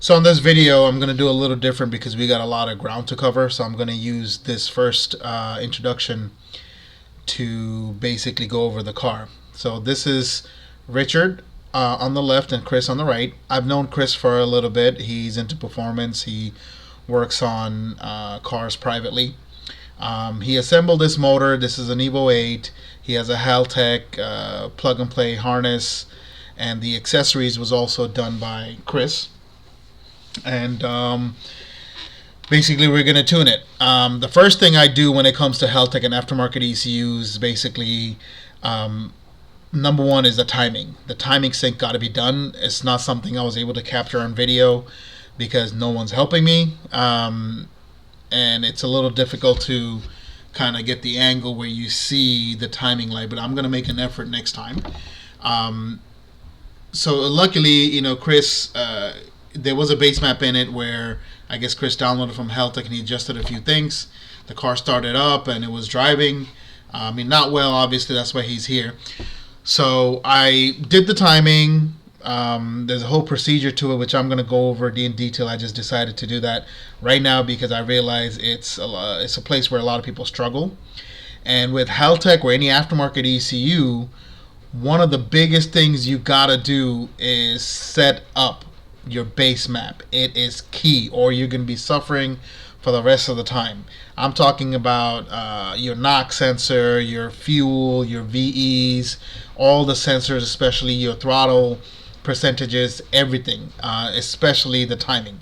So in this video, I'm going to do a little different because we got a lot of ground to cover. So I'm going to use this first introduction to basically go over the car. So this is Richard on the left and Chris on the right. I've known Chris for a little bit. He's into performance. He works on cars privately. He assembled this motor. This is an Evo 8. He has a Haltch plug and play harness, and the accessories was also done by Chris. And basically we're going to tune it. The first thing I do when it comes to Haltch and aftermarket ECUs is basically number one is the timing. The timing sync got to be done. It's not something I was able to capture on video because no one's helping me, and it's a little difficult to kind of get the angle where you see the timing light, but I'm going to make an effort next time. So luckily, Chris, there was a base map in it where I guess Chris downloaded from Haltch and he adjusted a few things. The car started up and it was driving. Not well, obviously, that's why he's here. So I did the timing. There's a whole procedure to it, which I'm going to go over in detail. I just decided to do that right now because I realize it's a place where a lot of people struggle. And with Haltch or any aftermarket ECU, one of the biggest things you got to do is set up your base map. It is key, or you're going to be suffering for the rest of the time. I'm talking about your knock sensor, your fuel, your VEs, all the sensors, especially your throttle percentages, everything, especially the timing.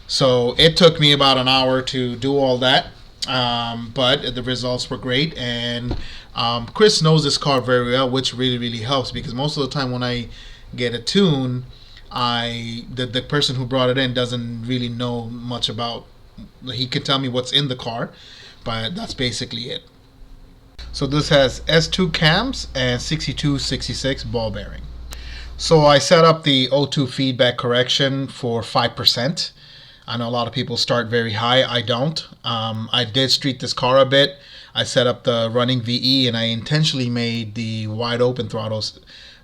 So it took me about an hour to do all that, but the results were great. And Chris knows this car very well, which really helps, because most of the time when I get a tune, the person who brought it in doesn't really know much about. He can tell me what's in the car, but that's basically it. So this has S2 cams and 6266 ball bearing. So I set up the O2 feedback correction for 5%. I know a lot of people start very high. I don't. I did street this car a bit. I set up the running VE and I intentionally made the wide open throttles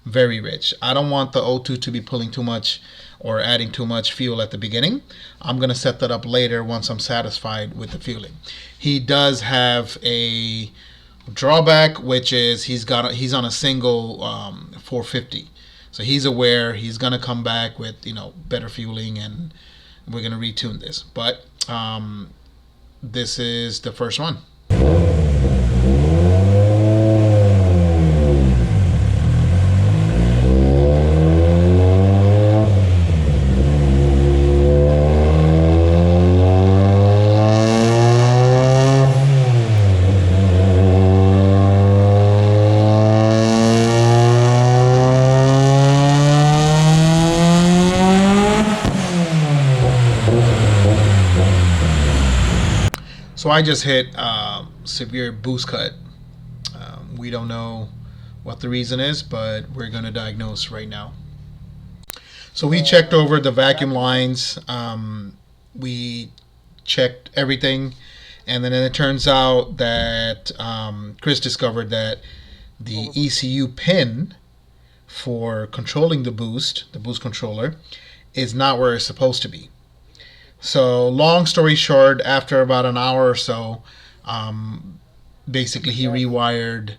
very rich. I don't want the O2 to be pulling too much or adding too much fuel at the beginning. I'm going to set that up later once I'm satisfied with the fueling. He does have a drawback, which is he's on a single 450. So he's aware he's going to come back with better fueling, and we're going to retune this. But this is the first one. So I just hit severe boost cut. We don't know what the reason is, but we're going to diagnose right now. So we checked over the vacuum lines. We checked everything. And then it turns out that Chris discovered that the ECU pin for controlling the boost controller, is not where it's supposed to be. So long story short, after about an hour or so, basically he rewired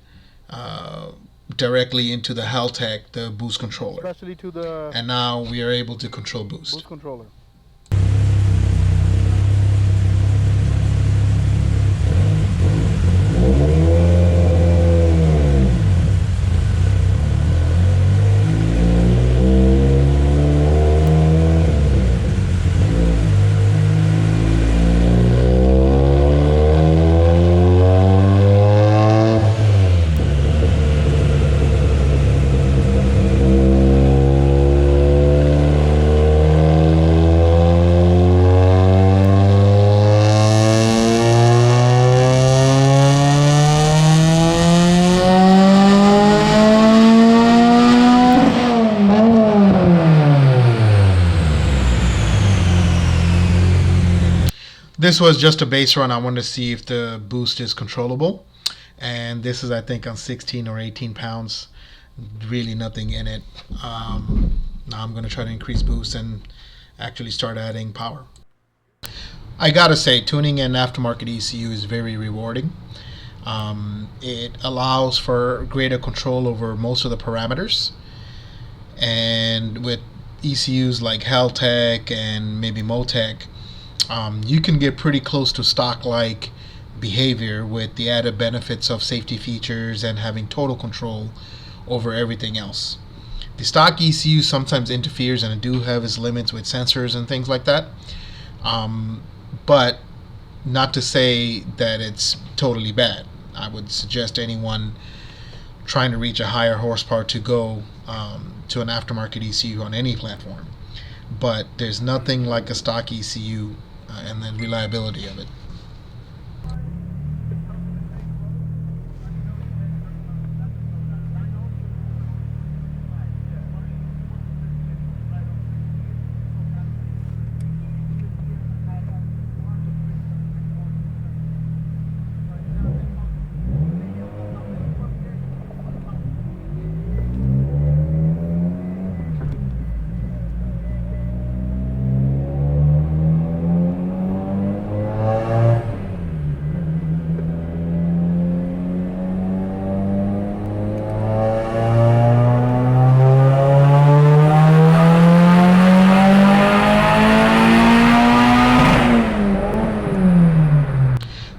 directly into the Haltch, the boost controller. Especially to the and now we are able to control boost. boost controller. This was just a base run. I wanted to see if the boost is controllable. And this is, I think, on 16 or 18 pounds. Really nothing in it. Now I'm going to try to increase boost and actually start adding power. I gotta say, tuning an aftermarket ECU is very rewarding. It allows for greater control over most of the parameters, and with ECUs like Haltch and maybe Motec, you can get pretty close to stock-like behavior with the added benefits of safety features and having total control over everything else. The stock ECU sometimes interferes, and it do have its limits with sensors and things like that. But not to say that it's totally bad. I would suggest anyone trying to reach a higher horsepower to go to an aftermarket ECU on any platform. But there's nothing like a stock ECU and the reliability of it.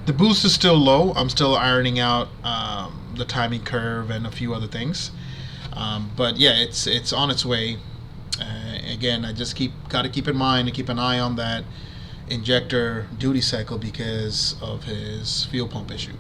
The boost is still low. I'm still ironing out the timing curve and a few other things. But yeah, it's on its way. Again, I just got to keep in mind and keep an eye on that injector duty cycle because of his fuel pump issue.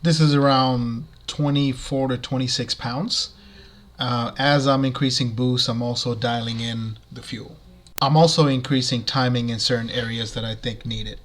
This is around 24 to 26 pounds. As I'm increasing boost, I'm also dialing in the fuel. I'm also increasing timing in certain areas that I think need it.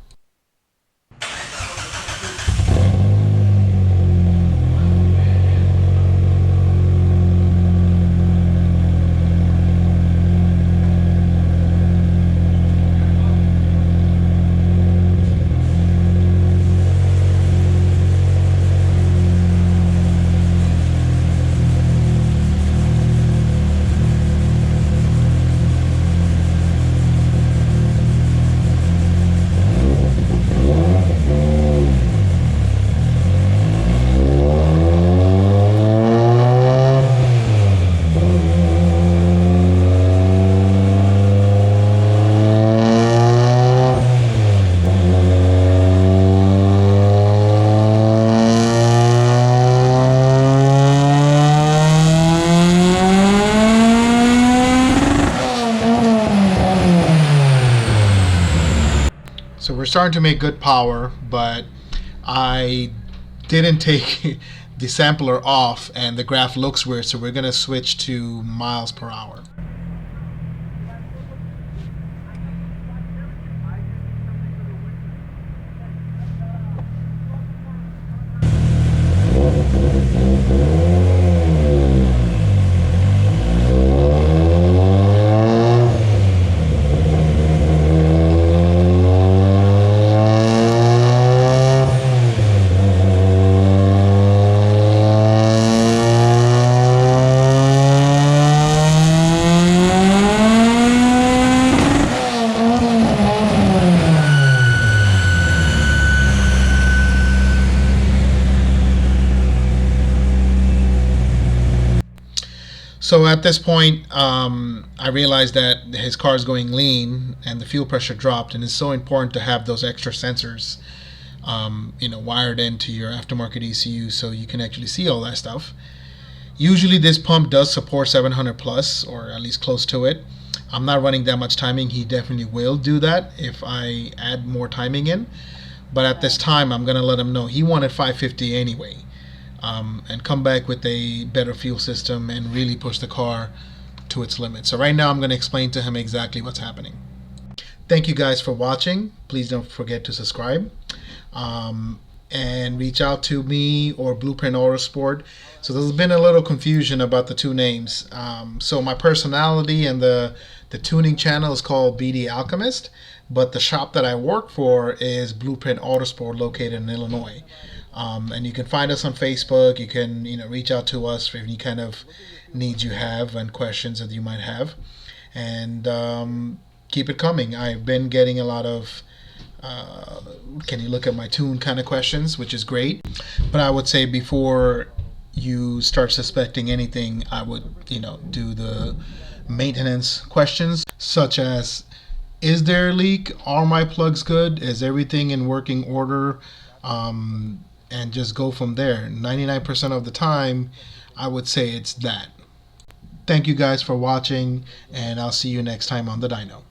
So we're starting to make good power, but I didn't take the sampler off and the graph looks weird, so we're going to switch to miles per hour. So at this point, I realized that his car is going lean and the fuel pressure dropped, and it's so important to have those extra sensors, wired into your aftermarket ECU so you can actually see all that stuff. Usually this pump does support 700 plus, or at least close to it. I'm not running that much timing. He definitely will do that if I add more timing in. But at this time, I'm going to let him know he wanted 550 anyway, and come back with a better fuel system and really push the car to its limit. So right now, I'm going to explain to him exactly what's happening. Thank you guys for watching. Please don't forget to subscribe. And reach out to me or Blueprint Autosport. So there's been a little confusion about the two names. So my personality and the tuning channel is called BD Alchemist, but the shop that I work for is Blueprint Autosport, located in Illinois. And you can find us on Facebook. You can reach out to us for any kind of needs you have and questions that you might have. And keep it coming. I've been getting a lot of can you look at my tune kind of questions, which is great. But I would say before you start suspecting anything, I would do the maintenance questions, such as, is there a leak? Are my plugs good? Is everything in working order? And just go from there. 99% of the time, I would say it's that. Thank you guys for watching, and I'll see you next time on the Dyno.